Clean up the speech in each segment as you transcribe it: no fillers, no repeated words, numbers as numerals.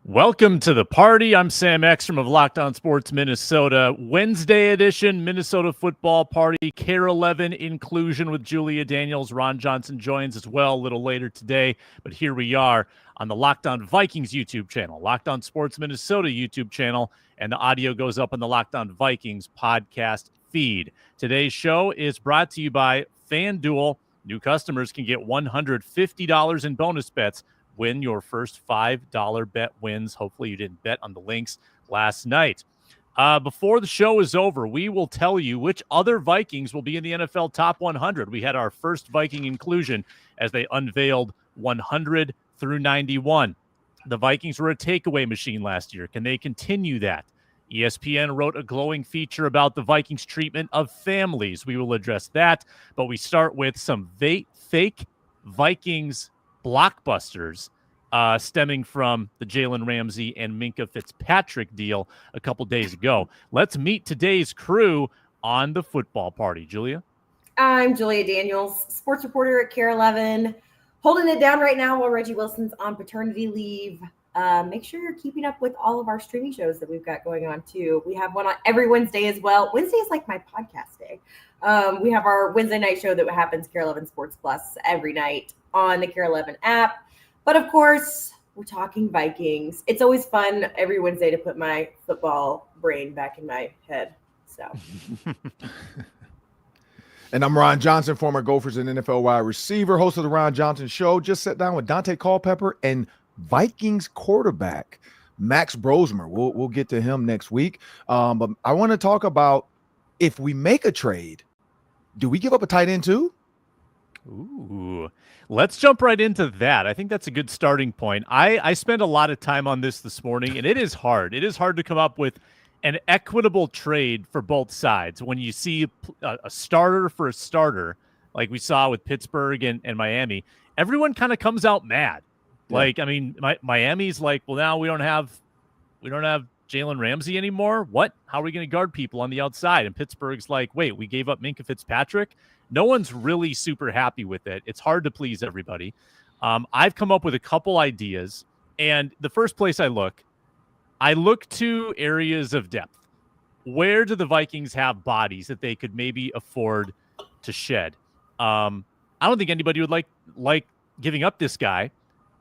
Welcome to the party. I'm Sam Ekstrom of Locked On Sports Minnesota. Wednesday edition, Minnesota football party, Care 11 inclusion with Julia Daniels. Ron Johnson joins as well a little later today. But here we are on the Locked On Vikings YouTube channel, Locked On Sports Minnesota YouTube channel, and the audio goes up on the Locked On Vikings podcast feed. Today's show is brought to you by FanDuel. New customers can get $150 in bonus bets when your first $5 bet wins. Hopefully you didn't bet on the links last night. Before the show is over, we will tell you which other Vikings will be in the NFL Top 100. We had our first Viking inclusion as they unveiled 100 through 91. The Vikings were a takeaway machine last year. Can they continue that? ESPN wrote a glowing feature about the Vikings' treatment of families. We will address that, but we start with some fake Vikings blockbusters stemming from the Jalen Ramsey and Minkah Fitzpatrick deal a couple days ago. Let's meet today's crew on the football party. Julia? I'm Julia Daniels, sports reporter at Care 11, holding it down right now while Reggie Wilson's on paternity leave. Make sure you're keeping up with all of our streaming shows that we've got going on too. We have one on every Wednesday as well. Wednesday is like my podcast day. We have our Wednesday night show that happens, Care 11 Sports Plus, every night on the Care 11 app. But of course, we're talking Vikings. It's always fun every Wednesday to put my football brain back in my head. So. And I'm Ron Johnson, former Gophers and NFL wide receiver, host of the Ron Johnson Show. Just sat down with Dante Culpepper and Vikings quarterback Max Brosmer. We'll get to him next week. But I want to talk about, if we make a trade, do we give up a tight end too? Ooh, let's jump right into that. I think that's a good starting point. I spent a lot of time on this morning, and it is hard. It is hard to come up with an equitable trade for both sides. When you see a starter for a starter, like we saw with Pittsburgh and Miami, everyone kind of comes out mad. Yeah. Like, I mean, Miami's like, well, now we don't have Jalen Ramsey anymore. What? How are we going to guard people on the outside? And Pittsburgh's like, wait, we gave up Minkah Fitzpatrick? No one's really super happy with it. It's hard to please everybody. I've come up with a couple ideas, and the first place I look to areas of depth. Where do the Vikings have bodies that they could maybe afford to shed? I don't think anybody would like giving up this guy,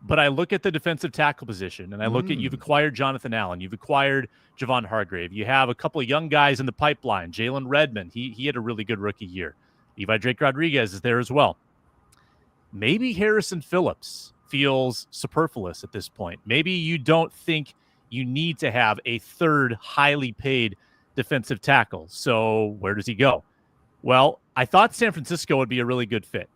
but I look at the defensive tackle position, and I look at, you've acquired Jonathan Allen, you've acquired Javon Hargrave, you have a couple of young guys in the pipeline. Jalen Redmond, he had a really good rookie year. Levi Drake Rodriguez is there as well. Maybe Harrison Phillips feels superfluous at this point. Maybe you don't think you need to have a third highly paid defensive tackle. So where does he go? Well, I thought San Francisco would be a really good fit.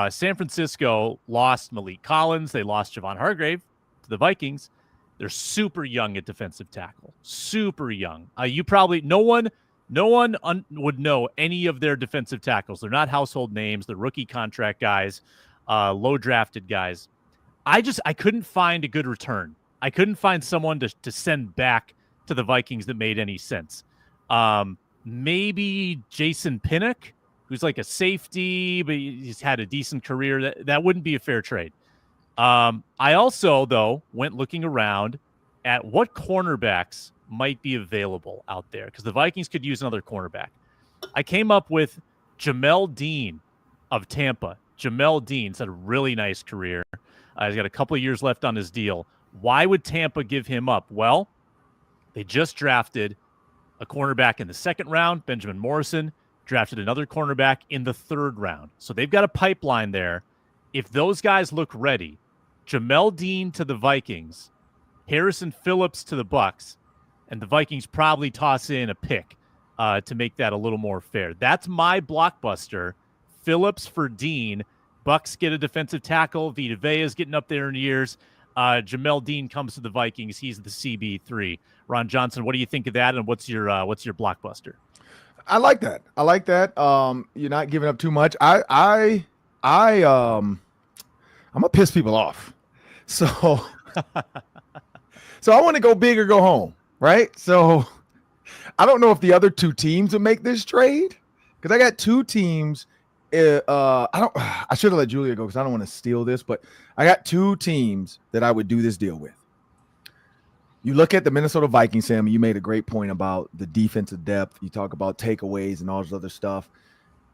San Francisco lost Malik Collins. They lost Javon Hargrave to the Vikings. They're super young at defensive tackle. Super young. No one would know any of their defensive tackles. They're not household names. They're rookie contract guys, low drafted guys. I couldn't find a good return. I couldn't find someone to send back to the Vikings that made any sense. Maybe Jason Pinnock, who's like a safety, but he's had a decent career. That wouldn't be a fair trade. I also, though, went looking around at what cornerbacks might be available out there, because the Vikings could use another cornerback. I came up with Jamel Dean of Tampa. Jamel Dean's had a really nice career. He's got a couple of years left on his deal. Why would Tampa give him up? Well, they just drafted a cornerback in the second round, Benjamin Morrison, drafted another cornerback in the third round. So they've got a pipeline there. If those guys look ready, Jamel Dean to the Vikings, Harrison Phillips to the Bucs, and the Vikings probably toss in a pick to make that a little more fair. That's my blockbuster. Phillips for Dean. Bucs get a defensive tackle. Vita Vea is getting up there in years. Jamel Dean comes to the Vikings. He's the CB3. Ron Johnson, what do you think of that, and what's your blockbuster? I like that. You're not giving up too much. I'm gonna piss people off. So I want to go big or go home, right? So I don't know if the other two teams would make this trade, because I got two teams. I should have let Julia go because I don't want to steal this, but I got two teams that I would do this deal with. You look at the Minnesota Vikings, Sam, you made a great point about the defensive depth. You talk about takeaways and all this other stuff.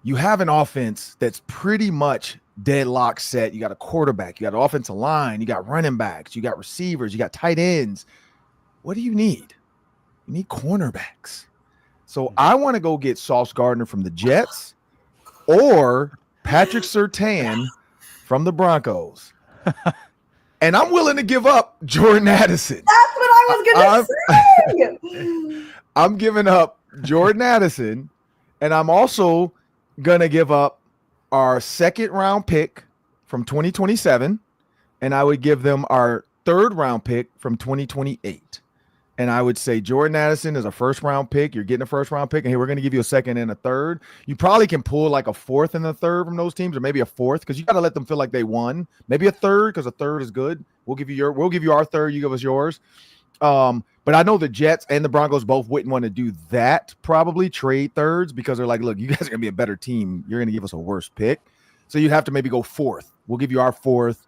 You have an offense that's pretty much deadlock set. You got a quarterback, you got an offensive line, you got running backs, you got receivers, you got tight ends. What do you need? You need cornerbacks. So I want to go get Sauce Gardner from the Jets or Patrick Surtain from the Broncos. And I'm willing to give up Jordan Addison. That's what I was going to say. I'm giving up Jordan Addison, and I'm also going to give up our second round pick from 2027, and I would give them our third round pick from 2028. And I would say Jordan Addison is a first round pick. You're getting a first round pick, and hey, we're going to give you a second and a third. You probably can pull like a fourth and a third from those teams, or maybe a fourth, because you got to let them feel like they won. Maybe a third, because a third is good. We'll give you our third. You give us yours. But I know the Jets and the Broncos both wouldn't want to do that. Probably trade thirds, because they're like, look, you guys are going to be a better team. You're going to give us a worse pick, so you'd have to maybe go fourth. We'll give you our fourth.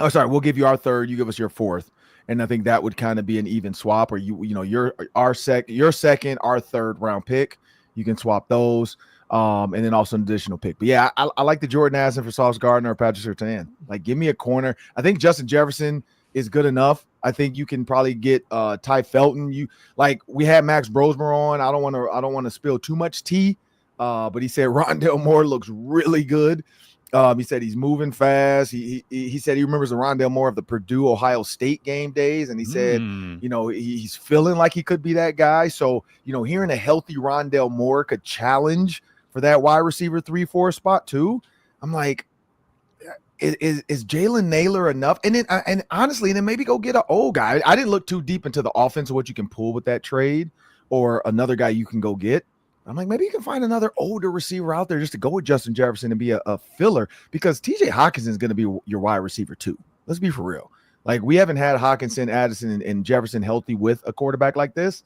Oh, sorry, we'll give you our third. You give us your fourth. And I think that would kind of be an even swap, or your second, our third round pick. You can swap those, and then also an additional pick. But yeah, I like the Jordan Addison for Sauce Gardner or Patrick Surtain. Like, give me a corner. I think Justin Jefferson is good enough. I think you can probably get Ty Felton. We had Max Brosmer on. I don't want to spill too much tea, but he said Rondale Moore looks really good. He said he's moving fast. He said he remembers the Rondale Moore of the Purdue Ohio State game days, and he said, he's feeling like he could be that guy. So, hearing a healthy Rondale Moore could challenge for that wide receiver 3-4 spot too. I'm like, is Jalen Naylor enough? And then maybe go get an old guy. I didn't look too deep into the offense of what you can pull with that trade, or another guy you can go get. I'm like, maybe you can find another older receiver out there just to go with Justin Jefferson and be a filler, because TJ Hawkinson is going to be your wide receiver too. Let's be for real. Like, we haven't had Hawkinson, Addison, and Jefferson healthy with a quarterback like this.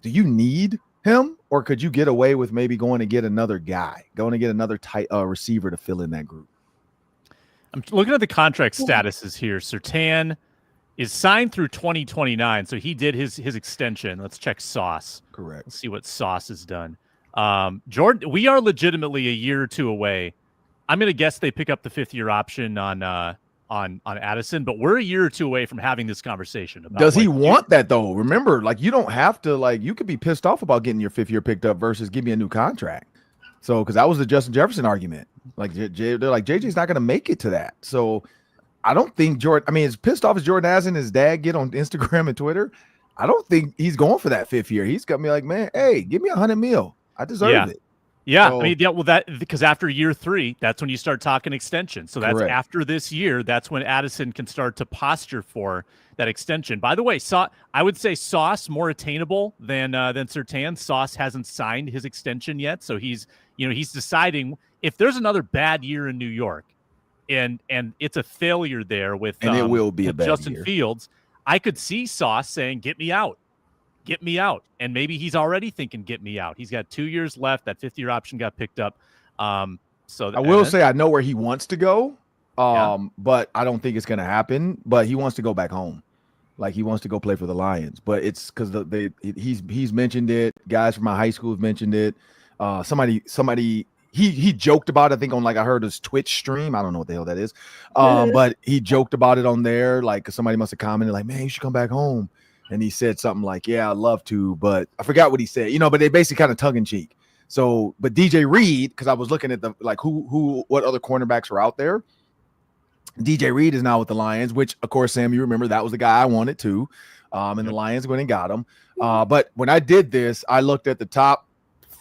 Do you need him, or could you get away with maybe going to get another guy, going to get another tight receiver to fill in that group? I'm looking at the contract statuses here. Surtain is signed through 2029, so he did his extension. Let's check Sauce. Correct. Let's see what Sauce has done. Jordan, we are legitimately a year or two away. I'm going to guess they pick up the 5th-year option on Addison, but we're a year or two away from having this conversation. Does he want that though? Remember, you don't have to. You could be pissed off about getting your 5th year picked up versus give me a new contract. So, because that was the Justin Jefferson argument. They're like, JJ's not going to make it to that. So, I don't think Jordan. I mean, as pissed off as Jordan Addison and his dad get on Instagram and Twitter, I don't think he's going for that 5th year. He's got me like, man, hey, give me $100 million. I deserve it. Yeah, so, I mean, that because after year 3, that's when you start talking extension. So that's correct. After this year, that's when Addison can start to posture for that extension. By the way, I would say Sauce more attainable than Surtain. Sauce hasn't signed his extension yet, so he's deciding if there's another bad year in New York, and it's a failure there with it will be a bad Justin year. Fields. I could see Sauce saying, "Get me out." Get me out. And maybe he's already thinking, get me out. He's got 2 years left. That 5th year option got picked up. So I will say I know where he wants to go, but I don't think it's going to happen. But he wants to go back home. He wants to go play for the Lions. But it's because he's mentioned it. Guys from my high school have mentioned it. Somebody he joked about it, I think, on I heard his Twitch stream. I don't know what the hell that is. But he joked about it on there. Somebody must have commented man, you should come back home. And he said something like, yeah, I'd love to, but I forgot what he said, but they basically kind of tongue in cheek. So, but DJ Reed, because I was looking at what other cornerbacks are out there. DJ Reed is now with the Lions, which of course, Sam, you remember that was the guy I wanted to. And the Lions went and got him. But when I did this, I looked at the top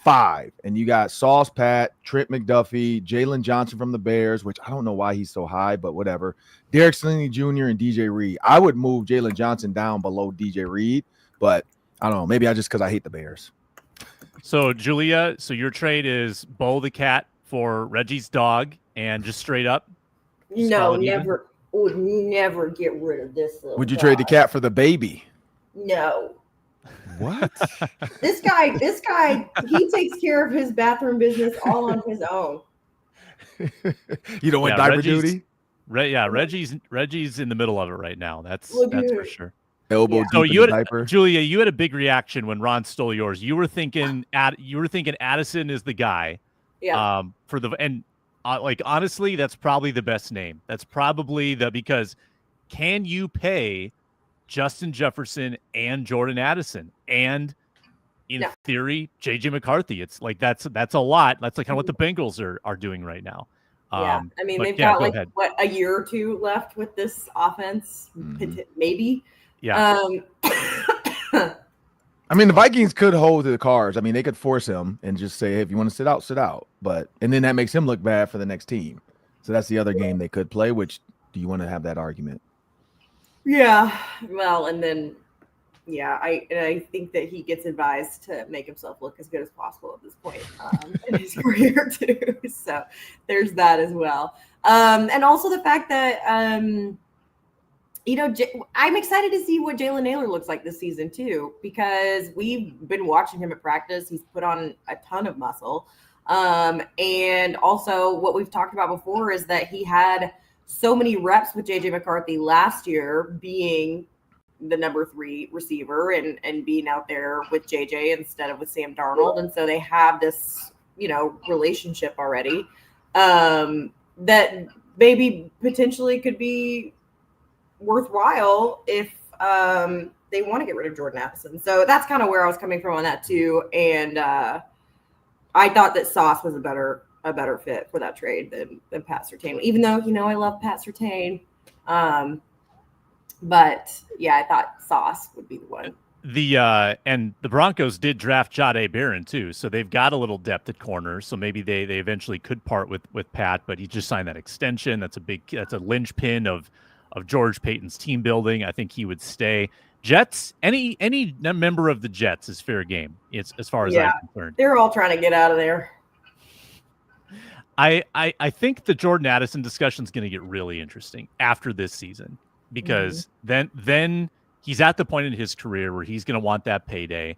5, and you got Sauce Pat, Trent McDuffie, Jalen Johnson from the Bears, which I don't know why he's so high, but whatever. Derek Stingley Jr. and DJ Reed. I would move Jalen Johnson down below DJ Reed, but I don't know. Maybe because I hate the Bears. So, Julia, your trade is Bo the cat for Reggie's dog, and just straight up? No, never. Would never get rid of this little Would you guy. trade the cat for the baby? No. What? This guy, he takes care of his bathroom business all on his own. You don't want diaper duty? Reggie's in the middle of it right now. That's for sure. elbow Yeah. deep So in you the had diaper. Julia, you had a big reaction when Ron stole yours. You were thinking Addison is the guy. Yeah. For the and like honestly, that's probably the best name. That's probably because can you pay Justin Jefferson and Jordan Addison and in No. theory JJ McCarthy? It's like that's a lot. That's like kind of what the Bengals are doing right now. Yeah. I mean, But they've yeah, got go like ahead. a year or two left with this offense, Mhm. maybe. Yeah. I mean, the Vikings could hold the cards. I mean, they could force him and just say, hey, if you want to sit out, sit out. And then that makes him look bad for the next team. So that's the other game they could play, which do you want to have that argument? Yeah. Well, and then I think that he gets advised to make himself look as good as possible at this point in his career too. So there's that as well. And also the fact that I'm excited to see what Jalen Naylor looks like this season too, because we've been watching him at practice. He's put on a ton of muscle. And also what we've talked about before is that he had so many reps with JJ McCarthy last year being the number 3 receiver and being out there with JJ instead of with Sam Darnold. And so they have this, relationship already that maybe potentially could be worthwhile if they want to get rid of Jordan Addison. So that's kind of where I was coming from on that too. And I thought that Sauce was a better fit for that trade than Pat Surtain, even though I love Pat Surtain. But yeah, I thought Sauce would be the one. And the Broncos did draft Jahdae Barron too, so they've got a little depth at corner. So maybe they eventually could part with Pat, but he just signed that extension. That's a linchpin of George Payton's team building. I think he would stay. Jets, any member of the Jets is fair game. It's as far as I'm concerned. They're all trying to get out of there. I think the Jordan Addison discussion is going to get really interesting after this season, because then he's at the point in his career where he's going to want that payday.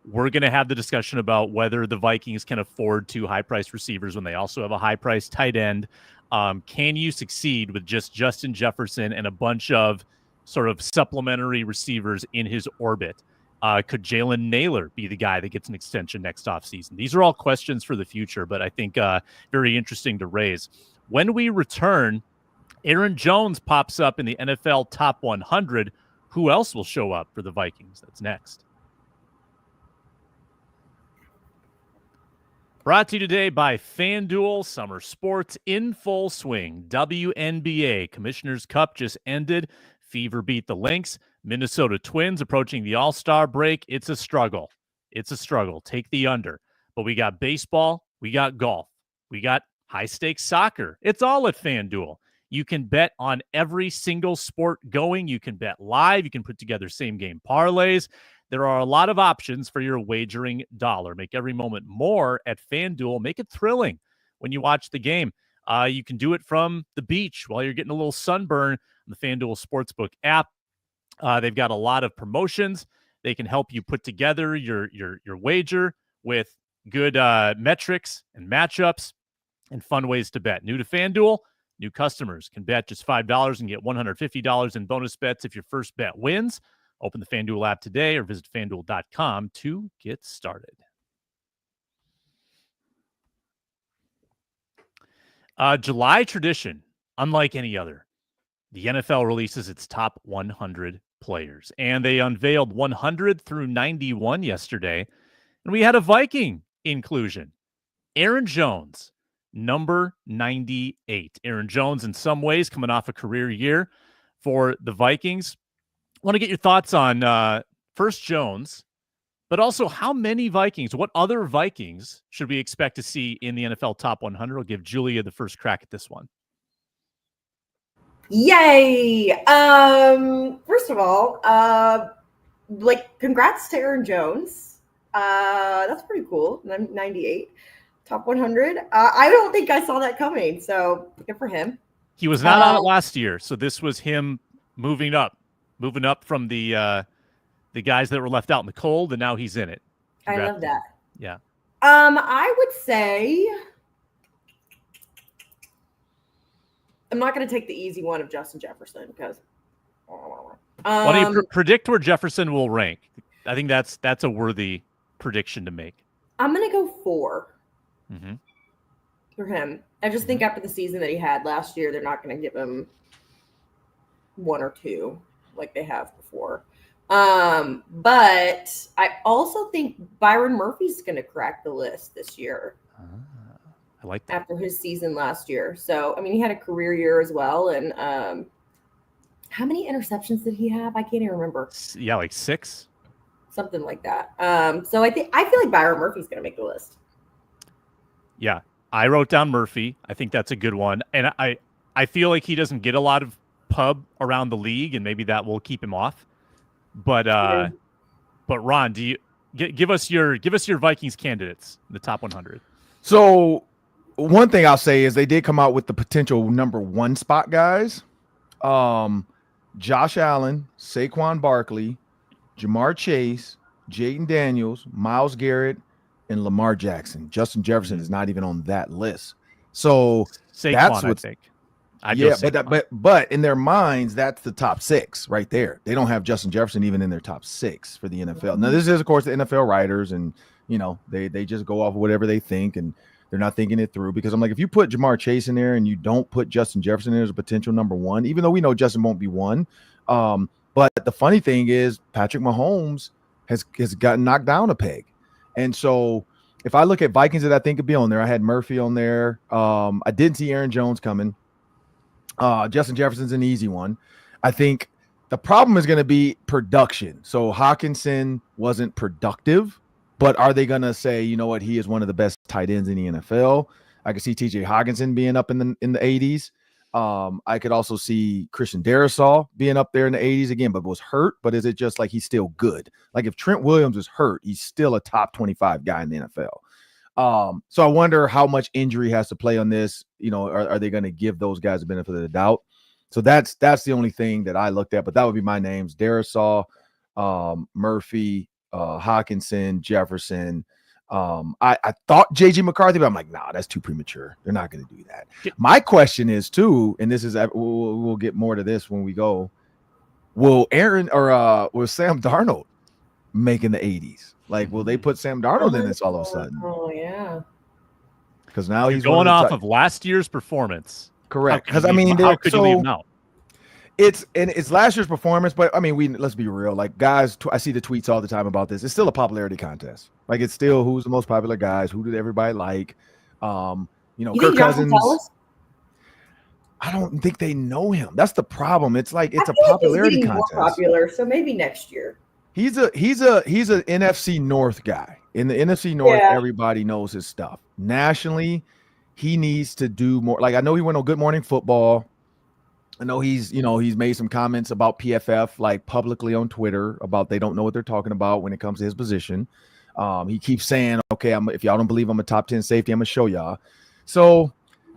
We're going to have the discussion about whether the Vikings can afford 2 high-priced receivers when they also have a high-priced tight end. Can you succeed with just Justin Jefferson and a bunch of sort of supplementary receivers in his orbit? Could Jalen Naylor be the guy that gets an extension next offseason? These are all questions for the future, but I think very interesting to raise. When we return, Aaron Jones pops up in the NFL Top 100. Who else will show up for the Vikings? That's next. Brought to you today by FanDuel. Summer sports in full swing. WNBA Commissioner's Cup just ended. Fever beat the Lynx. Minnesota Twins approaching the All-Star break. It's a struggle. Take the under. But we got baseball. We got golf. We got high-stakes soccer. It's all at FanDuel. You can bet on every single sport going. You can bet live. You can put together same-game parlays. There are a lot of options for your wagering dollar. Make every moment more at FanDuel. Make it thrilling when you watch the game. You can do it from the beach while you're getting a little sunburn on the FanDuel Sportsbook app. They've got a lot of promotions. They can help you put together your wager with good metrics and matchups and fun ways to bet. New to FanDuel, new customers can bet just $5 and get $150 in bonus bets if your first bet wins. Open the FanDuel app today or visit FanDuel.com to get started. July tradition, unlike any other. The NFL releases its top 100 players, and they unveiled 100 through 91 yesterday, and we had a Viking inclusion. Aaron Jones, number 98. Aaron Jones, in some ways, coming off a career year for the Vikings. I want to get your thoughts on first Jones, but also how many Vikings, what other Vikings should we expect to see in the NFL Top 100? I'll give Julia the first crack at this one. Yay! First of all, congrats to Aaron Jones. That's pretty cool. 98, top 100. I don't think I saw that coming, so good for him. He was not on it last year, so this was him moving up from the guys that were left out in the cold, and now he's in it. Congrats. I love that. Yeah. I would say I'm not going to take the easy one of Justin Jefferson because Why don't you predict where Jefferson will rank? I think that's a worthy prediction to make. I'm gonna go 4 Mm-hmm. for him. I just think after the season that he had last year, they're not gonna give him 1 or 2 like they have before. But I also think Byron Murphy's gonna crack the list this year. I like that. After his season last year. So, I mean, he had a career year as well. And how many interceptions did he have? I can't even remember. Yeah, like 6. Something like that. So I feel like Byron Murphy's going to make the list. Yeah, I wrote down Murphy. I think that's a good one. And I feel like he doesn't get a lot of pub around the league, and maybe that will keep him off. But Ron, do you give us your Vikings candidates, the top 100? So one thing I'll say is they did come out with the potential number 1 spot guys. Josh Allen, Saquon Barkley, Jamar Chase, Jaden Daniels, Myles Garrett, and Lamar Jackson. Justin Jefferson is not even on that list. So Saquon, that's what I think. but in their minds, that's the top 6 right there. They don't have Justin Jefferson even in their top 6 for the NFL. Now, this is, of course, the NFL writers, and they just go off of whatever they think, and they're not thinking it through. Because I'm like, if you put Jamar Chase in there and you don't put Justin Jefferson in as a potential number 1, even though we know Justin won't be 1. But the funny thing is, Patrick Mahomes has gotten knocked down a peg, and so if I look at Vikings that I think could be on there, I had Murphy on there. I didn't see Aaron Jones coming. Justin Jefferson's an easy one. I think the problem is going to be production. So Hawkinson wasn't productive, but are they going to say, you know what, he is one of the best tight ends in the NFL? I could see TJ Hawkinson being up in the 80s. I could also see Christian Darrisaw being up there in the 80s again, but was hurt. But is it just like he's still good? Like if Trent Williams is hurt, he's still a top 25 guy in the NFL. So I wonder how much injury has to play on this. Are they going to give those guys the benefit of the doubt? So that's the only thing that I looked at, but that would be my names: Darrisaw, Murphy, Hawkinson, Jefferson. I thought JG McCarthy, but I'm like, nah, that's too premature. They're not going to do that. My question is too, and this is we'll get more to this when we go. Will Sam Darnold making the 80s? Like, will they put Sam Darnold in this all of a sudden? Oh yeah, because now he's going off of last year's performance. Correct. Because how could you leave him out? It's last year's performance, but I mean, let's be real. Like, guys, I see the tweets all the time about this. It's still a popularity contest. Like, it's still who's the most popular guys, who did everybody like. Kirk Cousins. I don't think they know him. That's the problem. It's like it's a popularity contest. More popular, so maybe next year. He's an NFC North guy. In the NFC North, everybody knows his stuff. Nationally, he needs to do more. Like, I know he went on Good Morning Football. I know he's made some comments about PFF, like publicly on Twitter, about they don't know what they're talking about when it comes to his position. He keeps saying, okay, if y'all don't believe I'm a top 10 safety, I'm going to show y'all. So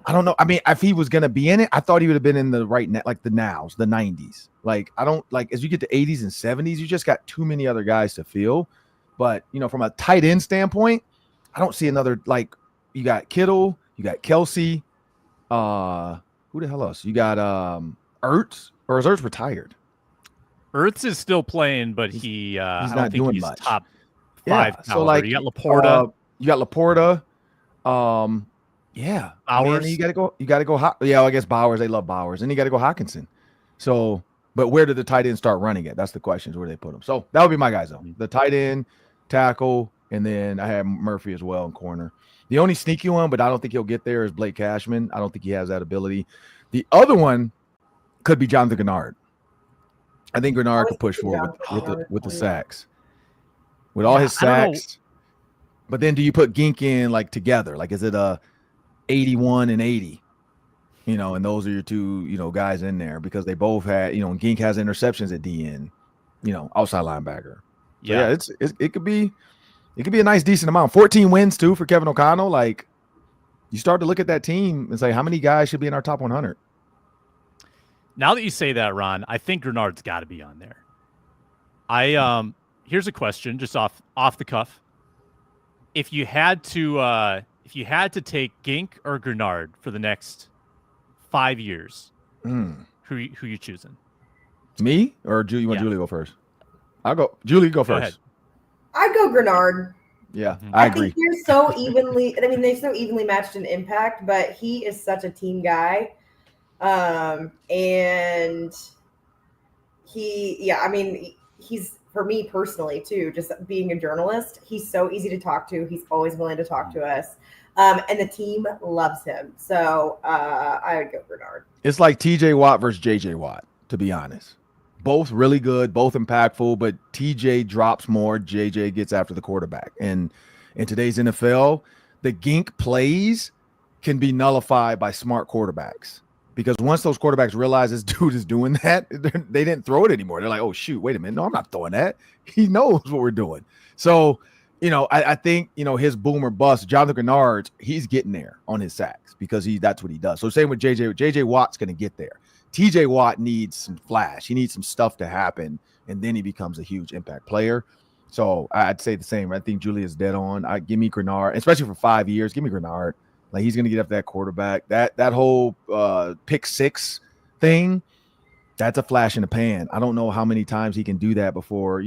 I don't know. I mean, if he was going to be in it, I thought he would have been in the right net, like the 90s. Like, I don't like, as you get to 80s and 70s, you just got too many other guys to fill. But, from a tight end standpoint, I don't see another, like, you got Kittle, you got Kelsey, who the hell else? You got Ertz, or is Ertz retired? Ertz is still playing, but he's not doing much. Top 5 caliber. So like you got Laporta. Bowers. You got to go. I guess Bowers. They love Bowers, and you got to go Hawkinson. So, but where did the tight end start running at? That's the question. Is where they put him. So that would be my guys though. The tight end, tackle, and then I have Murphy as well in corner. The only sneaky one, but I don't think he'll get there, is Blake Cashman. I don't think he has that ability. The other one could be Jonathan Gennard. I think Gennard could push forward with the sacks. With all his sacks. But then do you put Gink in like together? Like, is it a 81 and 80? And those are your two, guys in there, because they both had, Gink has interceptions at DN, outside linebacker. So it could be a nice, decent amount. 14 wins too for Kevin O'Connell. Like, you start to look at that team and say, how many guys should be in our top 100? Now that you say that, Ron, I think Grenard's got to be on there. Here's a question, just off the cuff. If you had to take Gink or Grenard for the next 5 years, who you choosing? Me or you want Julie to go first? I'll go. Julie, go first. Ahead. I'd go Grenard. Yeah, I agree. think they're so evenly. I mean, they're so evenly matched in impact, but he is such a team guy, and he's for me personally too. Just being a journalist, he's so easy to talk to. He's always willing to talk to us, and the team loves him. So I would go Bernard. It's like TJ Watt versus JJ Watt, to be honest. Both really good, both impactful, but TJ drops more. JJ gets after the quarterback. And in today's NFL, the gink plays can be nullified by smart quarterbacks. Because once those quarterbacks realize this dude is doing that, they didn't throw it anymore. They're like, oh, shoot, wait a minute. No, I'm not throwing that. He knows what we're doing. So, I think, his boom or bust, Jonathan Grenard, he's getting there on his sacks because that's what he does. So same with JJ Watt's going to get there. TJ Watt needs some flash. He needs some stuff to happen, and then he becomes a huge impact player. So I'd say the same. I think Julie is dead on. Give me Grenard, especially for 5 years. Give me Grenard. Like, he's going to get after that quarterback. That whole pick six thing, that's a flash in the pan. I don't know how many times he can do that before,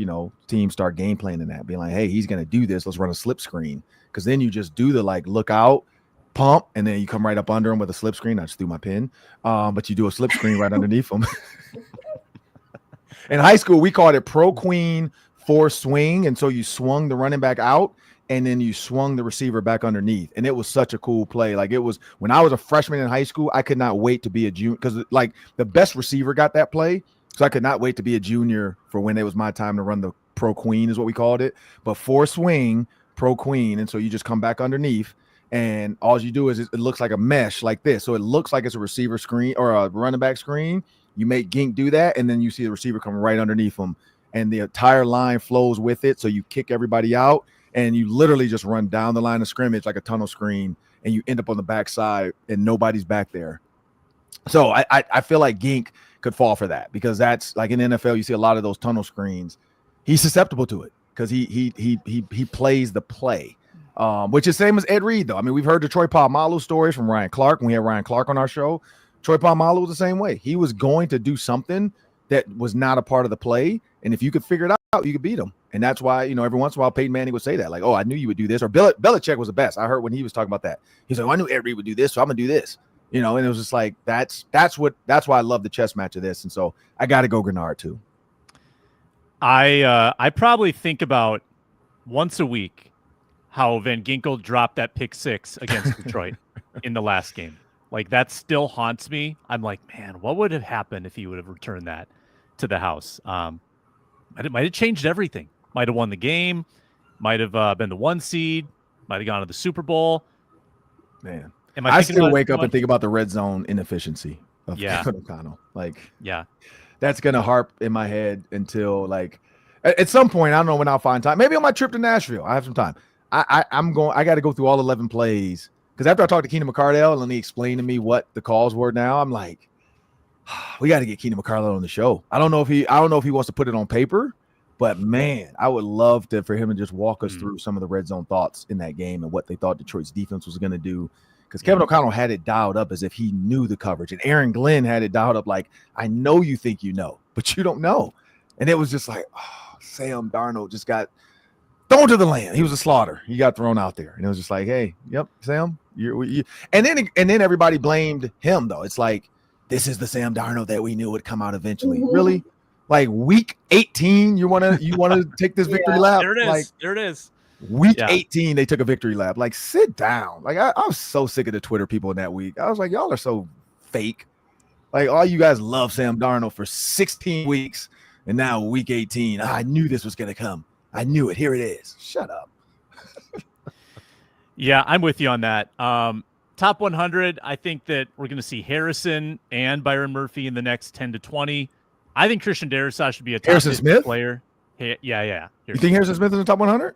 teams start game planning that, being like, hey, he's going to do this. Let's run a slip screen. Because then you just do the, look out, pump, and then you come right up under him with a slip screen. I just threw my pin. But you do a slip screen right underneath him. In high school, we called it pro queen for swing. And so you swung the running back out, and then you swung the receiver back underneath. And it was such a cool play. Like, it was when I was a freshman in high school, I could not wait to be a junior because the best receiver got that play. So I could not wait to be a junior for when it was my time to run the pro queen is what we called it. But for swing, pro queen. And so you just come back underneath, and all you do is it looks like a mesh like this. So it looks like it's a receiver screen or a running back screen. You make Gink do that, and then you see the receiver come right underneath them, and the entire line flows with it. So you kick everybody out, and you literally just run down the line of scrimmage like a tunnel screen, and you end up on the backside, and nobody's back there. So I feel like Gink could fall for that because that's like in the NFL, you see a lot of those tunnel screens. He's susceptible to it because he plays the play. Which is same as Ed Reed, though. I mean, we've heard the Troy Polamalu stories from Ryan Clark when we had Ryan Clark on our show. Troy Polamalu was the same way. He was going to do something that was not a part of the play, and if you could figure it out, you could beat him. And that's why, every once in a while, Peyton Manning would say that, like, "Oh, I knew you would do this," or Belichick was the best. I heard when he was talking about that. He's like, "Oh, I knew Ed Reed would do this, so I'm gonna do this." And it was just like that's why I love the chess match of this, and so I got to go Grenard too. I probably think about once a week how Van Ginkel dropped that pick six against Detroit in the last game. Like, that still haunts me. I'm like, man, what would have happened if he would have returned that to the house? It might have changed everything. Might have won the game. Might have been the 1 seed. Might have gone to the Super Bowl. Man, I still wake up and think about the red zone inefficiency of Kevin O'Connell. Like, that's gonna harp in my head until at some point. I don't know when I'll find time. Maybe on my trip to Nashville, I have some time. I got to go through all 11 plays because after I talked to Keenan McCardell and he explained to me what the calls were now, I'm like, we got to get Keenan McCardell on the show. I don't know if he wants to put it on paper, but man, I would love for him to just walk us through some of the red zone thoughts in that game and what they thought Detroit's defense was going to do. Because Kevin O'Connell had it dialed up as if he knew the coverage, and Aaron Glenn had it dialed up like, I know you think you know, but you don't know. And it was just like, Sam Darnold just got thrown to the land. He was a slaughter. He got thrown out there, and it was just like, hey, yep, Sam, you. And then everybody blamed him though. It's like, this is the Sam Darnold that we knew would come out eventually. Mm-hmm. Really, like week 18, you want to take this victory lap? There it is. Like, there it is. Week 18, they took a victory lap. Like, sit down. Like, I was so sick of the Twitter people in that week. I was like, y'all are so fake. Like, all you guys love Sam Darnold for 16 weeks, and now week 18, I knew this was gonna come. I knew it. Here it is. Shut up. Yeah, I'm with you on that. Top 100, I think that we're going to see Harrison and Byron Murphy in the next 10 to 20. I think Christian Darrisaw should be a top 50 player. Yeah. You think Harrison Smith is in the top 100?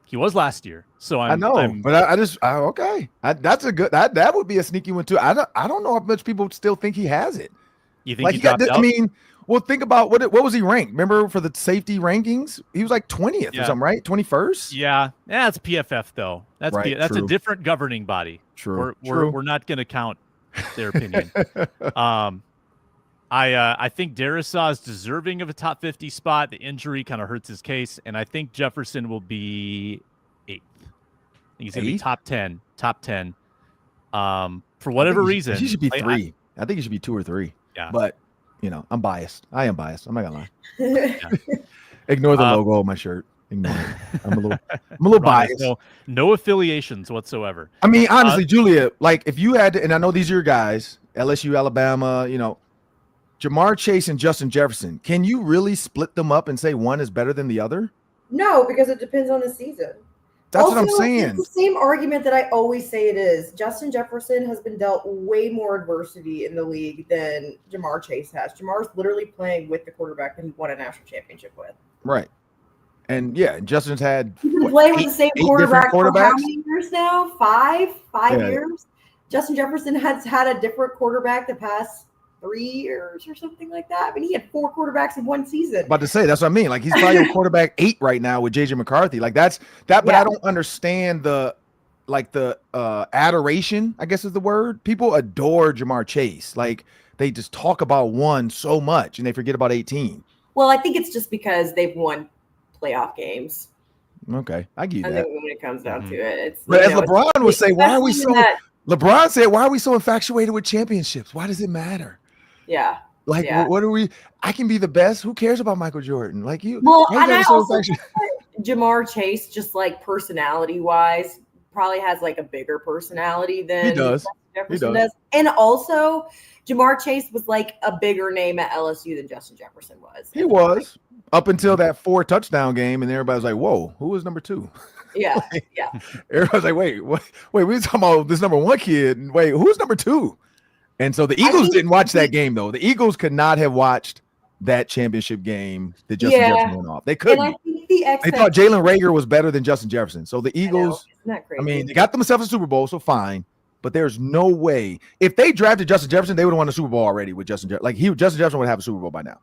He was last year. So I know, but I just okay. That's a good. That would be a sneaky one too. I don't know how much people still think he has it. You think he dropped out? I mean, well, think about what was he ranked? Remember for the safety rankings, he was like 20th or something, right? 21st. Yeah, it's PFF though. That's right, that's a different governing body. True. We're not going to count their opinion. I think Darisaw is deserving of a top 50 spot. The injury kind of hurts his case, and I think Jefferson will be 8th. I think he's going to be top 10. Top 10. For whatever reason, he should be 3. I think he should be 2 or 3. Yeah, but I'm biased. I am biased. I'm not gonna lie. Yeah. Ignore the logo on my shirt. Ignore it. I'm a little biased. No affiliations whatsoever. I mean, honestly, Julia, like if you had to, and I know these are your guys, LSU, Alabama, Jamar Chase and Justin Jefferson, can you really split them up and say one is better than the other? No, because it depends on the season. That's also, what I'm saying. It's the same argument that I always say it is. Justin Jefferson has been dealt way more adversity in the league than Jamar Chase has. Jamar's literally playing with the quarterback that he won a national championship with. Right. And Justin's had he's been playing with the same quarterback for how many years now? 5 years. Justin Jefferson has had a different quarterback the past 3 years or something like that. I mean, he had 4 quarterbacks in one season. About to say, that's what I mean. Like he's probably on quarterback 8 right now with JJ McCarthy. Like that's that, but I don't understand the adoration, I guess is the word. People adore Jamar Chase. Like they just talk about one so much and they forget about 18. Well, I think it's just because they've won playoff games. Okay, I get that. I think when it comes down to it, it's. But as LeBron would say, why are we so? LeBron said, "Why are we so infatuated with championships? Why does it matter?" Yeah. Like, what are we? I can be the best. Who cares about Michael Jordan? Like you. Well, and I also think Jamar Chase, just like personality-wise, probably has like a bigger personality than he does. Jefferson does. And also, Jamar Chase was like a bigger name at LSU than Justin Jefferson was. He was. Up until that 4 touchdown game, and everybody's like, "Whoa, who was number 2?" Yeah, Everybody's like, "Wait, we're talking about this number 1 kid. Wait, who's number 2?" And so the Eagles didn't watch that game though. The Eagles could not have watched that championship game that Justin Jefferson went off. They couldn't. And I think they thought Jalen Reagor was better than Justin Jefferson. So the Eagles, I mean, they got themselves a Super Bowl, so fine. But there's no way if they drafted Justin Jefferson, they would have won the Super Bowl already with Justin Jefferson. Like Justin Jefferson would have a Super Bowl by now.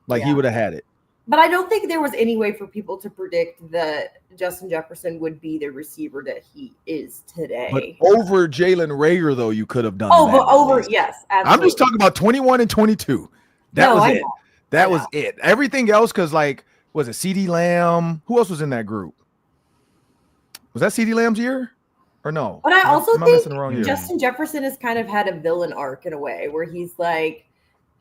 Like he would have had it. But I don't think there was any way for people to predict that Justin Jefferson would be the receiver that he is today. But over Jalen Reagor, though, you could have done that. But over, yes, absolutely. I'm just talking about 21 and 22. That was it. That was it. Everything else, because was it CeeDee Lamb? Who else was in that group? Was that CeeDee Lamb's year? Or no? But I also think Justin Jefferson has kind of had a villain arc in a way where he's like,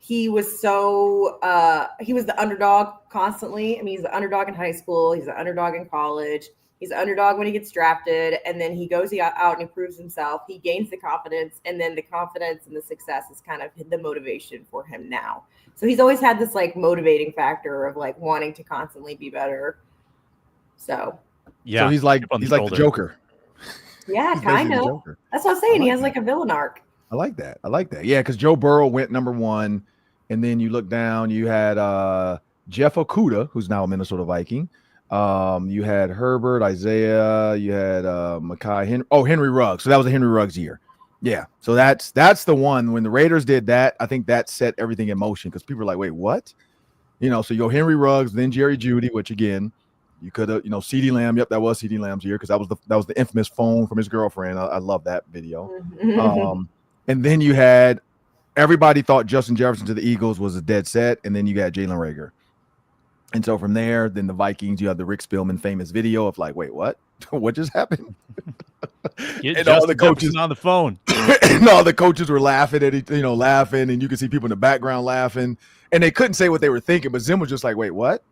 he was the underdog constantly. I mean, he's the underdog in high school. He's the underdog in college. He's the underdog when he gets drafted. And then he goes out and he proves himself. He gains the confidence. And then the confidence and the success is kind of the motivation for him now. So he's always had this like motivating factor of like wanting to constantly be better. So he's like the Joker. Yeah, kind of. That's what I'm saying. He has like a villain arc. I like that. Yeah, because Joe Burrow went number 1. And then you look down, you had Jeff Okudah, who's now a Minnesota Viking. You had Herbert, Isaiah, you had Henry Ruggs. So that was a Henry Ruggs year. Yeah. So that's the one. When the Raiders did that, I think that set everything in motion because people were like, wait, what? So you go Henry Ruggs, then Jerry Jeudy, which again, you could have, CeeDee Lamb. Yep, that was CeeDee Lamb's year because that was the infamous phone from his girlfriend. I love that video. And then you had everybody thought Justin Jefferson to the Eagles was a dead set, and then you got Jalen Reagor. And so from there, then the Vikings, you have the Rick Spillman famous video of like, wait, what? What just happened? And all the coaches on the phone. And all the coaches were laughing at it, laughing, and you could see people in the background laughing. And they couldn't say what they were thinking, but Zim was just like, wait, what?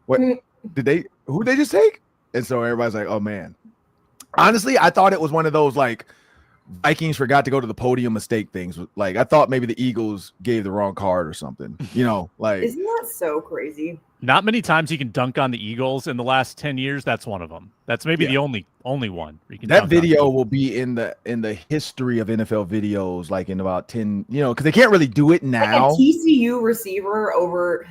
Who did they just take? And so everybody's like, oh man. Honestly, I thought it was one of those like Vikings forgot to go to the podium mistake things. Like I thought maybe the Eagles gave the wrong card or something. Like isn't that so crazy? Not many times you can dunk on the Eagles in the last 10 years. That's one of them. That's maybe the only one. That video will be in the history of NFL videos, like in about 10. Because they can't really do it now. Like a TCU receiver over.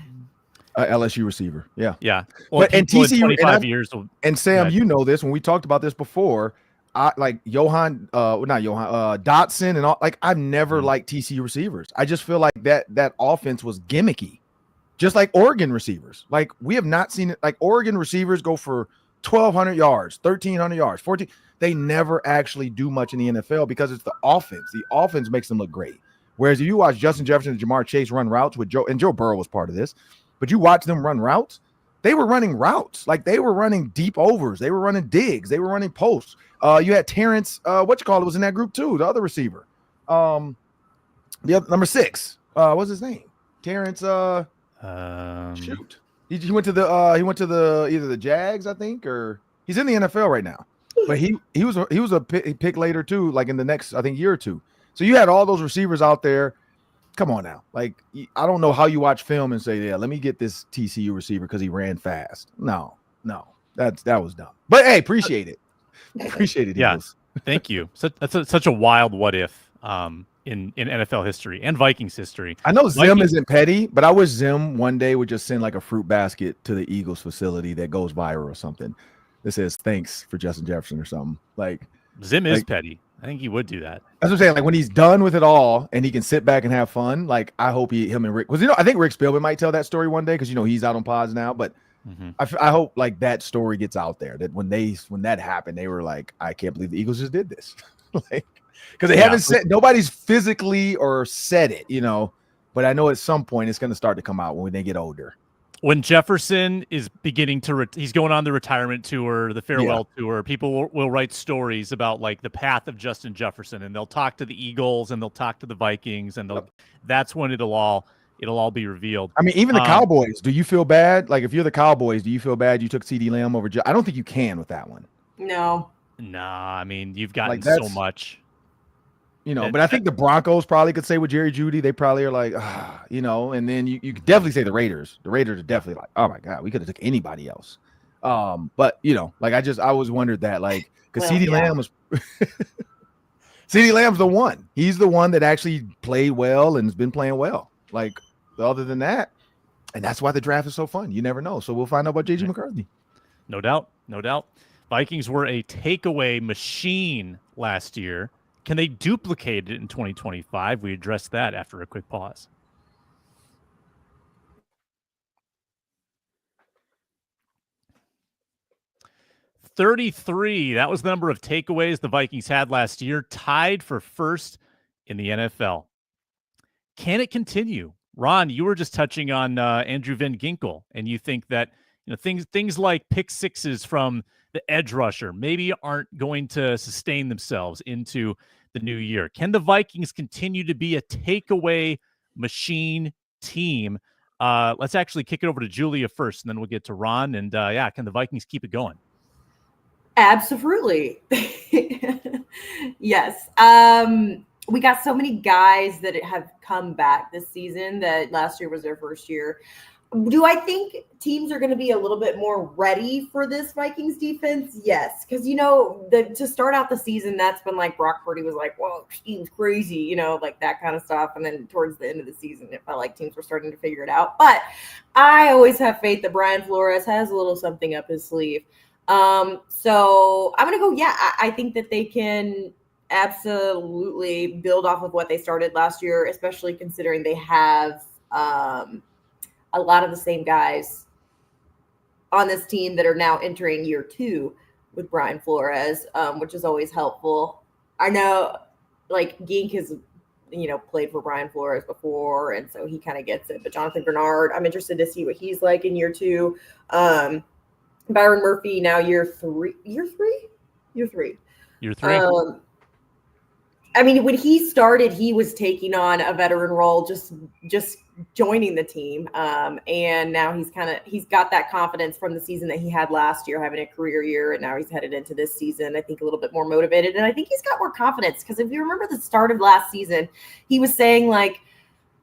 LSU receiver, yeah. Well, and TCU 25 years. And Sam, you know this when we talked about this before. Like Dotson and all. Like I've never liked TCU receivers. I just feel like that offense was gimmicky, just like Oregon receivers. Like we have not seen it. Like Oregon receivers go for 1,200 yards, 1,300 yards, 14. They never actually do much in the NFL because it's the offense. The offense makes them look great. Whereas if you watch Justin Jefferson and Jamar Chase run routes with Joe Burrow was part of this, but you watch them run routes, they were running routes. Like they were running deep overs. They were running digs. They were running posts. You had Terrence, was in that group too, the other receiver. The other, number 6. What's his name? Terrence, shoot. He went to the either the Jags, I think, or he's in the NFL right now. But he was a pick later too, like in the next, I think, year or two. So you had all those receivers out there. Come on now. Like, I don't know how you watch film and say, yeah, let me get this TCU receiver because he ran fast. No, that was dumb. But hey, appreciate it. Appreciate it. Yeah, Eagles. thank you. That's such a wild what if in NFL history and Vikings history. I know Zim isn't petty, but I wish Zim one day would just send like a fruit basket to the Eagles facility that goes viral or something that says thanks for Justin Jefferson or something. Like Zim is petty. I think he would do that. That's what I'm saying. Like when he's done with it all and he can sit back and have fun, like I hope him and Rick, because I think Rick Spielman might tell that story one day because he's out on pods now. But I hope like that story gets out there that when that happened, they were like, I can't believe the Eagles just did this, like because they haven't said, nobody's physically or said it, But I know at some point it's going to start to come out when they get older. When Jefferson is beginning to, he's going on the retirement tour, the farewell tour. People will write stories about like the path of Justin Jefferson, and they'll talk to the Eagles and they'll talk to the Vikings, and that's when it'll all be revealed. I mean, even the Cowboys. Do you feel bad? Like if you're the Cowboys, do you feel bad you took CeeDee Lamb over? I don't think you can with that one. No. Nah, I mean you've gotten so much. But I think the Broncos probably could say with Jerry Jeudy, they probably are like, and then you could definitely say the Raiders. The Raiders are definitely like, oh my God, we could have took anybody else. But like I always wondered that, like, because CeeDee Lamb was CeeDee Lamb's the one. He's the one that actually played well and has been playing well. Like other than that, and that's why the draft is so fun. You never know. So we'll find out about JJ McCarthy. No doubt. Vikings were a takeaway machine last year. Can they duplicate it in 2025? We address that after a quick pause. $33. That was the number of takeaways the Vikings had last year, tied for first in the NFL. Can it continue? Ron, you were just touching on Andrew Van Ginkel, and you think that things like pick sixes from the edge rusher maybe aren't going to sustain themselves into the new year. Can the Vikings continue to be a takeaway machine team? Let's actually kick it over to Julia first, and then we'll get to Ron. And can the Vikings keep it going? Absolutely. Yes. We got so many guys that have come back this season that last year was their first year. Do I think teams are going to be a little bit more ready for this Vikings defense? Yes. Because, to start out the season, that's when like Brock Purdy was like, whoa, team's crazy, like that kind of stuff. And then towards the end of the season, it felt like teams were starting to figure it out. But I always have faith that Brian Flores has a little something up his sleeve. So I'm going to go, I think that they can absolutely build off of what they started last year, especially considering they have a lot of the same guys on this team that are now entering year 2 with Brian Flores, which is always helpful. I know like Gink has, played for Brian Flores before, and so he kind of gets it. But Jonathan Bernard, I'm interested to see what he's like in year 2. Byron Murphy now year 3. I mean, when he started, he was taking on a veteran role, just joining the team. And now he's got that confidence from the season that he had last year, having a career year. And now he's headed into this season, I think a little bit more motivated. And I think he's got more confidence because if you remember the start of last season, he was saying like,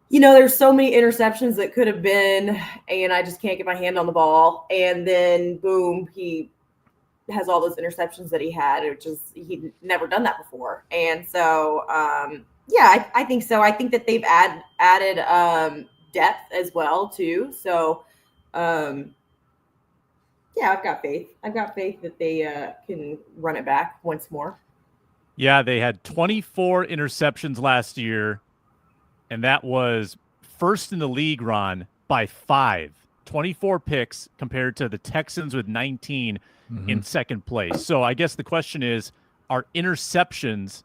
there's so many interceptions that could have been, and I just can't get my hand on the ball. And then boom, he has all those interceptions that he had, which is he'd never done that before. And so, I think so. I think that they've added depth as well too. So, I've got faith. I've got faith that they can run it back once more. Yeah, they had 24 interceptions last year, and that was first in the league, Ron, by 5. 24 picks compared to the Texans with 19 in second place. So I guess the question is, are interceptions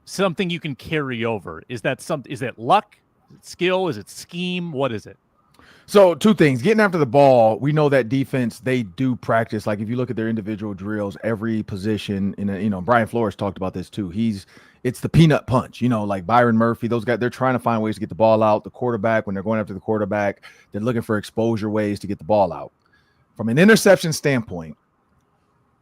something you can carry over? Is it luck? Is it skill? Is it scheme? What is it? So two things. Getting after the ball, we know that defense, they do practice. Like if you look at their individual drills, every position Brian Flores talked about this too. It's the peanut punch, like Byron Murphy, those guys, they're trying to find ways to get the ball out. The quarterback, when they're going after the quarterback, they're looking for exposure ways to get the ball out. From an interception standpoint,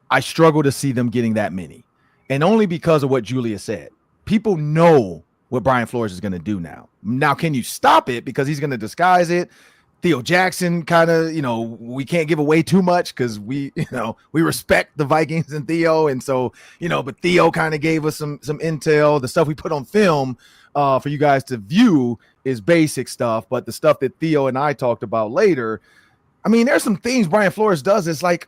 I struggle to see them getting that many. And only because of what Julia said. People know what Brian Flores is going to do now. Now, can you stop it? Because he's going to disguise it. Theo Jackson kind of, we can't give away too much because we respect the Vikings and Theo. And so, but Theo kind of gave us some intel. The stuff we put on film for you guys to view is basic stuff. But the stuff that Theo and I talked about later, I mean, there's some things Brian Flores does. It's like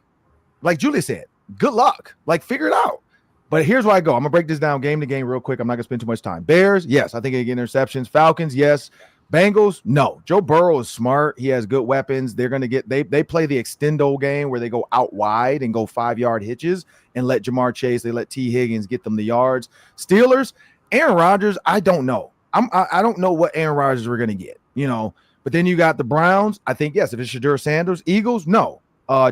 Julia said, good luck. Like, figure it out. But here's where I go. I'm going to break this down game to game real quick. I'm not going to spend too much time. Bears, yes, I think they get interceptions. Falcons, yes. Bengals, no. Joe Burrow is smart. He has good weapons. They're going to get they play the extendo game where they go out wide and go 5-yard hitches and let Jamar Chase, they let T. Higgins get them the yards. Steelers, Aaron Rodgers, I don't know. I don't know what Aaron Rodgers we're going to get, But then you got the Browns. I think, yes, if it's Shadur Sanders. Eagles, no.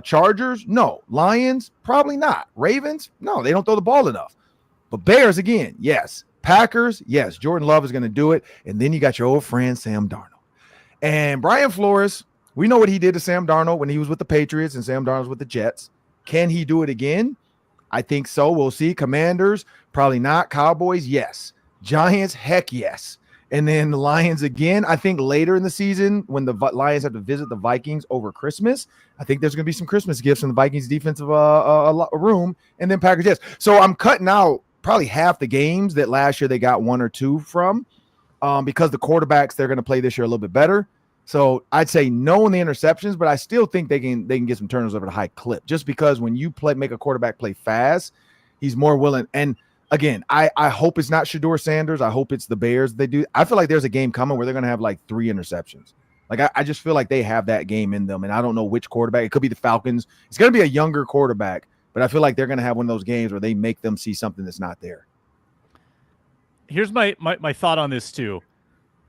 Chargers, no. Lions, probably not. Ravens, no. They don't throw the ball enough. But Bears, again, yes. Packers, yes, Jordan Love is going to do it. And then you got your old friend, Sam Darnold. And Brian Flores, we know what he did to Sam Darnold when he was with the Patriots and Sam Darnold was with the Jets. Can he do it again? I think so. We'll see. Commanders, probably not. Cowboys, yes. Giants, heck yes. And then the Lions again, I think later in the season when the Lions have to visit the Vikings over Christmas, I think there's going to be some Christmas gifts in the Vikings defensive room. And then Packers, yes. So I'm cutting out probably half the games that last year they got 1 or 2 from because the quarterbacks they're going to play this year a little bit better. So I'd say no in the interceptions, but I still think they can get some turnovers over the high clip just because when you make a quarterback play fast, he's more willing. And again, I hope it's not Shadur Sanders. I hope it's the Bears. I feel like there's a game coming where they're going to have like 3 interceptions. Like I just feel like they have that game in them, and I don't know which quarterback. It could be the Falcons. It's going to be a younger quarterback. But I feel like they're going to have one of those games where they make them see something that's not there. Here's my thought on this too.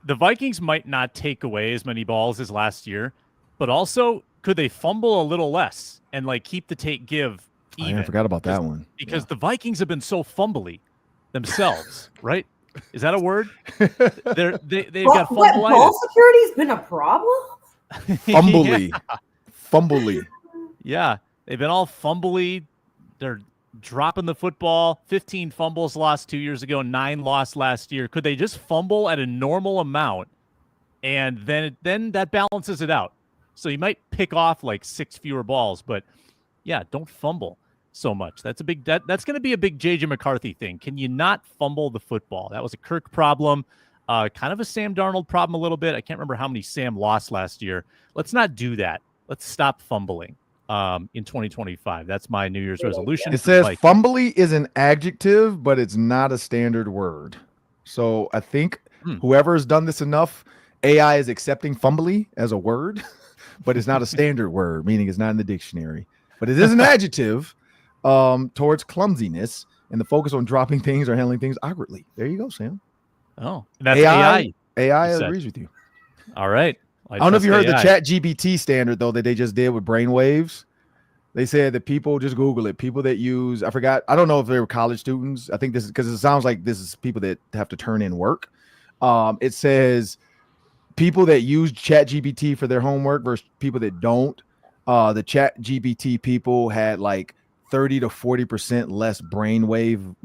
The Vikings might not take away as many balls as last year, but also could they fumble a little less and like keep the take give even? I forgot about that one. Because the Vikings have been so fumbly themselves, right? Is that a word? They've got fumbleitis. Ball security's been a problem? Fumbly. Fumbly. Yeah. They've been all fumbly. They're dropping the football. 15 fumbles lost 2 years ago, 9 lost last year. Could they just fumble at a normal amount, and then that balances it out? So you might pick off like 6 fewer balls, but yeah, don't fumble so much. That's that's going to be a big JJ McCarthy thing. Can you not fumble the football? That was a Kirk problem, kind of a Sam Darnold problem a little bit. I can't remember how many Sam lost last year. Let's not do that. Let's stop fumbling. In 2025. That's my New Year's resolution. It says fumbly is an adjective, but it's not a standard word. So I think whoever has done this enough, AI is accepting fumbly as a word, but it's not a standard word, meaning it's not in the dictionary. But it is an adjective towards clumsiness and the focus on dropping things or handling things awkwardly. There you go, Sam. Oh, that's AI. AI agrees with you. All right. I don't know if you heard the ChatGPT standard, though, that they just did with brainwaves. They said that people, just Google it, people that use, I forgot, I don't know if they were college students. I think this is because it sounds like this is people that have to turn in work. It says people that use ChatGPT for their homework versus people that don't. The ChatGPT people had like 30 to 40% less brainwave,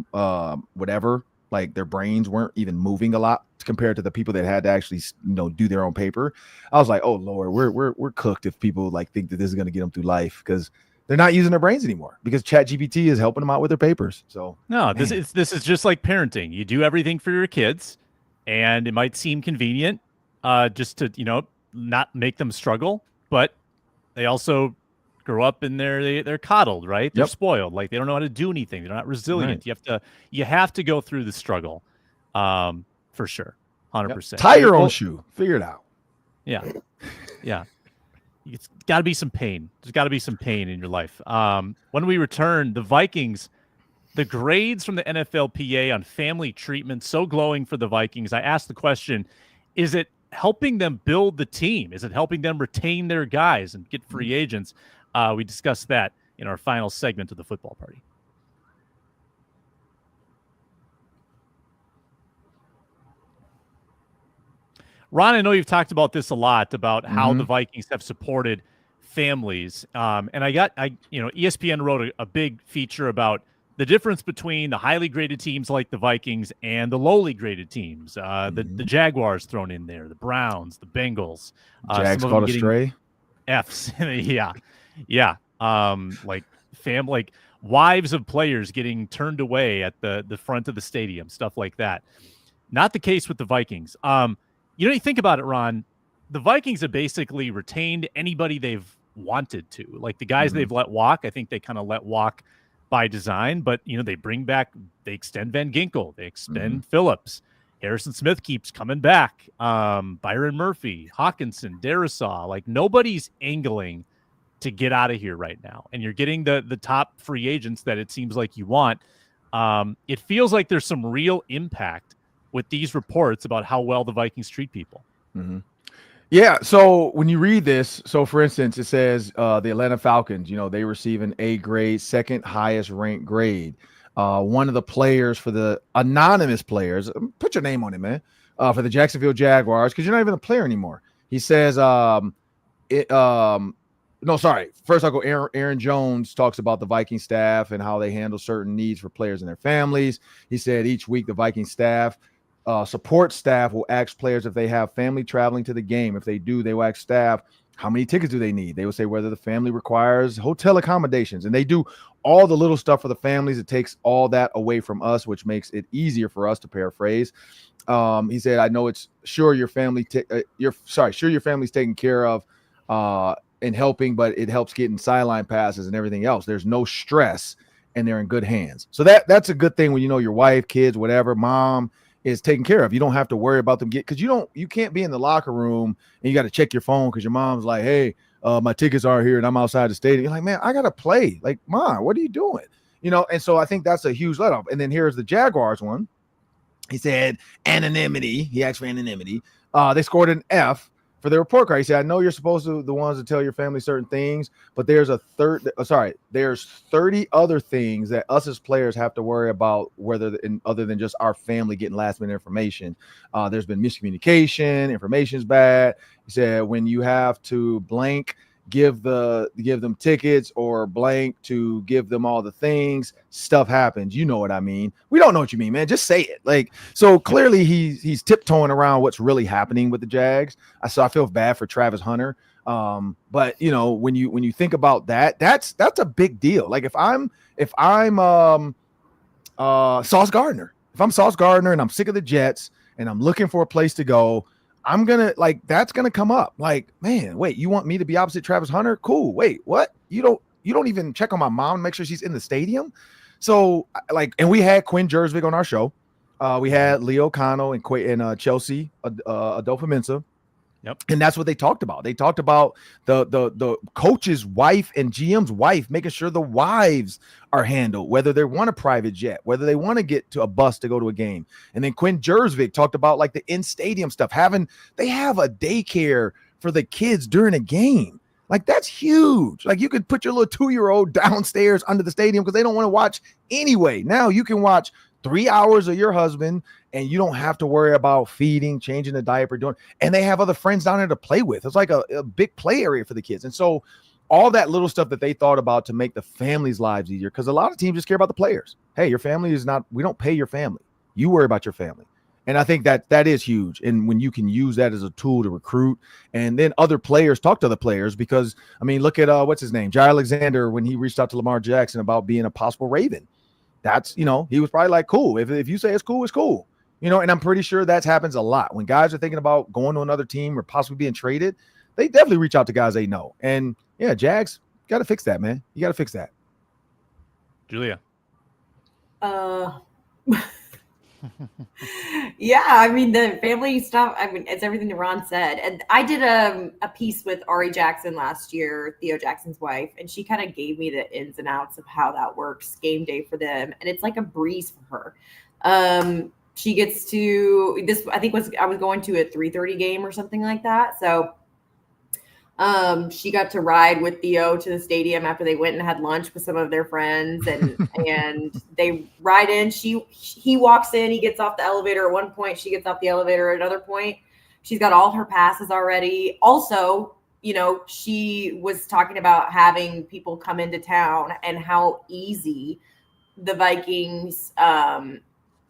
whatever. Like their brains weren't even moving a lot compared to the people that had to actually, do their own paper. I was like, oh Lord, we're cooked if people like think that this is going to get them through life because they're not using their brains anymore because ChatGPT is helping them out with their papers. So no, this is just like parenting. You do everything for your kids, and it might seem convenient, just to not make them struggle, but they also grow up and they're coddled, right? They're spoiled. Like they don't know how to do anything. They're not resilient. Right. You have to go through the struggle, for sure. 100%. Tie your own shoe. Figure it out. Yeah. Yeah. It's got to be some pain. There's got to be some pain in your life. When we return, the Vikings The grades from the NFLPA on family treatment so glowing for the Vikings. I asked the question, is it helping them build the team? Is it helping them retain their guys and get free agents? We discussed that in our final segment of the football party. Ron, I know you've talked about this a lot, about how the Vikings have supported families. And ESPN wrote a big feature about the difference between the highly graded teams like the Vikings and the lowly graded teams. The Jaguars thrown in there, the Browns, the Bengals. Jags called a stray. Fs. Yeah. Like wives of players getting turned away at the front of the stadium, stuff like that. Not the case with the Vikings. You think about it, Ron, the Vikings have basically retained anybody they've wanted to. Like the guys they've let walk, I think they kind of let walk by design, but they extend Van Ginkel, they extend Phillips. Harrison Smith keeps coming back. Byron Murphy, Hawkinson, Darisaw, like nobody's angling to get out of here right now. And you're getting the top free agents that it seems like you want. It feels like there's some real impact with these reports about how well the Vikings treat people. Yeah. So when you read this, so for instance, it says the Atlanta Falcons, they receive an A grade, second highest ranked grade. One of the players for the anonymous players, put your name on it, man, for the Jacksonville Jaguars, because you're not even a player anymore. He says, no, sorry. First I'll go Aaron Jones talks about the Viking staff and how they handle certain needs for players and their families. He said each week the Viking staff support staff will ask players if they have family traveling to the game. If they do, they will ask staff how many tickets do they need. They will say whether the family requires hotel accommodations, and they do all the little stuff for the families. It takes all that away from us, which makes it easier for us, to paraphrase. He said, I know it's sure your family's taken care of and helping, but it helps getting sideline passes and everything else. There's no stress and they're in good hands. So that's a good thing when your wife, kids, whatever, mom is taken care of. You don't have to worry about them because you can't be in the locker room and you got to check your phone because your mom's like, hey, my tickets are here and I'm outside the stadium. You're like, man, I got to play. Like, Mom, what are you doing? And so I think that's a huge let off. And then here's the Jaguars one. He said anonymity. He asked for anonymity. They scored an F for their report card. He said, I know you're supposed to the ones to tell your family certain things, but there's there's 30 other things that us as players have to worry about, other than just our family getting last minute information. There's been miscommunication, information's bad. He said, when you have to blank give them tickets or blank to give them all the things, stuff happens. You know what I mean? We don't know what you mean, man. Just say it. Like, so clearly he's tiptoeing around what's really happening with the Jags. So I feel bad for Travis Hunter. But when you think about that, that's a big deal. Like if I'm Sauce Gardner, and I'm sick of the Jets and I'm looking for a place to go, I'm gonna that's gonna come up. Like, man, wait, you want me to be opposite Travis Hunter? Cool. Wait, what? You don't even check on my mom, make sure she's in the stadium. So and we had Quinn Jersvig on our show. We had Leo Cano and Chelsea Adolfo-Mensa. Yep. And that's what they talked about. They talked about the coach's wife and GM's wife, making sure the wives are handled, whether they want a private jet, whether they want to get to a bus to go to a game. And then Quinn Jersvig talked about the in-stadium stuff. They have a daycare for the kids during a game. That's huge. You could put your little 2-year-old downstairs under the stadium because they don't want to watch anyway. Now you can watch 3 hours of your husband and you don't have to worry about feeding, changing the diaper, and they have other friends down there to play with. It's like a big play area for the kids. And so all that little stuff that they thought about to make the families' lives easier, because a lot of teams just care about the players. Hey, your family we don't pay your family. You worry about your family. And I think that is huge. And when you can use that as a tool to recruit, and then other players talk to other players, because look at what's his name? Jair Alexander, when he reached out to Lamar Jackson about being a possible Raven. That's, he was probably like, cool. If you say it's cool, it's cool. And I'm pretty sure that happens a lot. When guys are thinking about going to another team or possibly being traded, they definitely reach out to guys they know. And yeah, Jags, got to fix that, man. You got to fix that. Julia. Yeah, I mean the family stuff. I mean, it's everything that Ron said. And I did a piece with Ari Jackson last year, Theo Jackson's wife, and she kind of gave me the ins and outs of how that works game day for them, and it's like a breeze for her. She gets to this. I think I was going to a 3:30 game or something like that. So she got to ride with Theo to the stadium after they went and had lunch with some of their friends, and they ride in. He walks in, he gets off the elevator at one point, she gets off the elevator at another point. She's got all her passes already. Also, she was talking about having people come into town and how easy the Vikings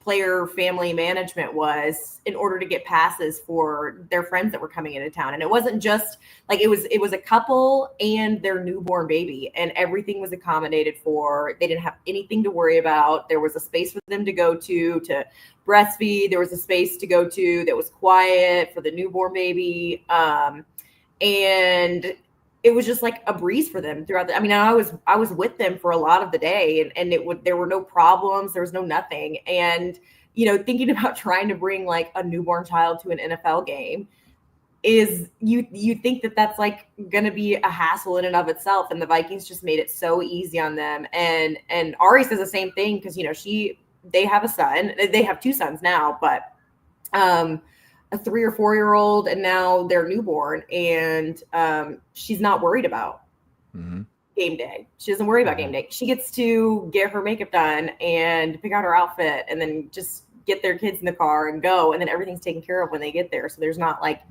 player family management was in order to get passes for their friends that were coming into town. And it wasn't just like it was a couple and their newborn baby, and everything was accommodated for. They didn't have anything to worry about. There was a space for them to go to breastfeed. There was a space to go to that was quiet for the newborn baby. And it was just like a breeze for them throughout I was with them for a lot of the day, and there were no problems. There was no nothing. And, thinking about trying to bring like a newborn child to an NFL game is you think that that's like going to be a hassle in and of itself. And the Vikings just made it so easy on them. And Ari says the same thing. Cause they have a son, they have two sons now, but, a 3 or 4 year old, and now they're newborn, and she's not worried about game day. She doesn't worry about game day. She gets to get her makeup done and pick out her outfit, and then just get their kids in the car and go, and then everything's taken care of when they get there. So there's not like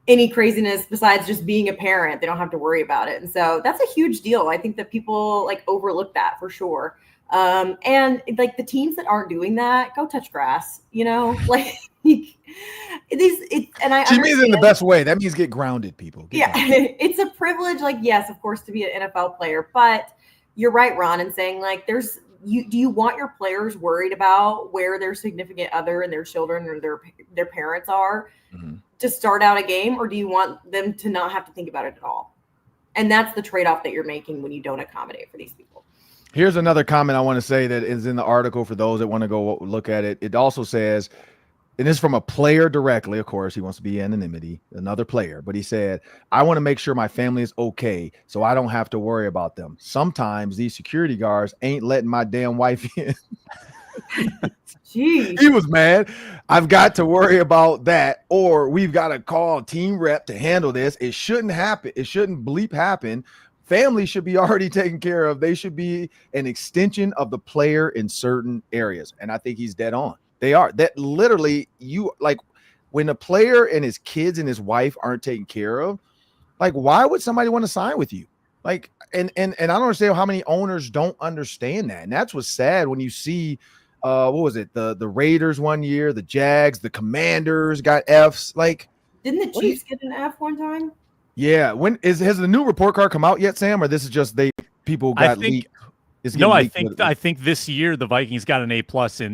any craziness besides just being a parent. They don't have to worry about it. And so that's a huge deal. I think that people like overlook that for sure. And like the teams that aren't doing that, go touch grass, like and I she means it in the best way. That means get grounded, people. Grounded. It's a privilege, like, yes, of course, to be an NFL player, but you're right, Ron, in saying like do you want your players worried about where their significant other and their children or their parents are to start out a game, or do you want them to not have to think about it at all? And that's the trade-off that you're making when you don't accommodate for these people. Here's another comment I want to say that is in the article for those that want to go look at it. It also says, and this is from a player directly, of course, he wants to be anonymity, another player, but he said, I want to make sure my family is okay so I don't have to worry about them. Sometimes these security guards ain't letting my damn wife in. Jeez. He was mad. I've got to worry about that, or we've got to call team rep to handle this. It shouldn't happen. It shouldn't bleep happen. Family should be already taken care of. They should be an extension of the player in certain areas. And I think he's dead on. They are. That literally, you like when a player and his kids and his wife aren't taken care of, like, why would somebody want to sign with you? Like, and I don't understand how many owners don't understand that. And that's what's sad when you see what was it? The Raiders one year, the Jags, the Commanders got Fs. Like, didn't the Chiefs get an F one time? Yeah. Has the new report card come out yet, Sam? Or this is just people got leaked? I think this year the Vikings got an A+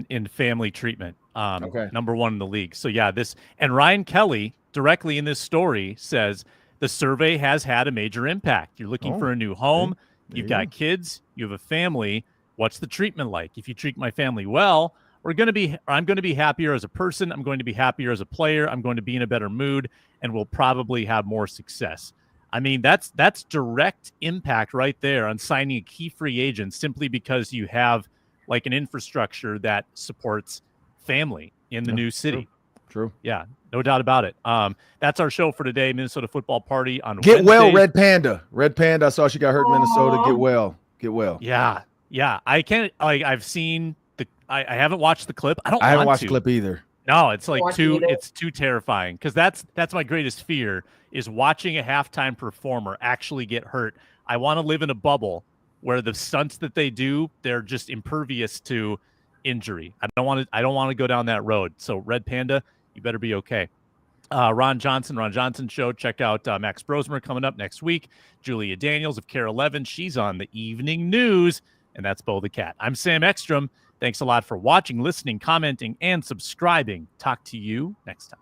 in family treatment. Okay. Number 1 in the league. So yeah, and Ryan Kelly directly in this story says the survey has had a major impact. You're looking for a new home. You've got kids. You have a family. What's the treatment like? If you treat my family well, I'm going to be happier as a person. I'm going to be happier as a player. I'm going to be in a better mood, and we'll probably have more success. I mean, that's direct impact right there on signing a key free agent simply because you have like an infrastructure that supports family in the new city. True. Yeah, no doubt about it. That's our show for today. Minnesota Football Party on Get Wednesdays. Well, Red Panda. Red Panda. I saw she got hurt in Minnesota. Get well. Get well. Yeah. I can't. I've seen I haven't watched the clip. I haven't watched the clip either. No, it's like it's too terrifying because that's my greatest fear is watching a halftime performer actually get hurt. I want to live in a bubble where the stunts that they do, they're just impervious to injury. I don't want to go down that road. So Red Panda, you better be okay. Ron Johnson Show. Check out Max Brosmer coming up next week. Julia Daniels of Care 11. She's on the evening news, and that's Bo the Cat. I'm Sam Ekstrom. Thanks a lot for watching, listening, commenting, and subscribing. Talk to you next time.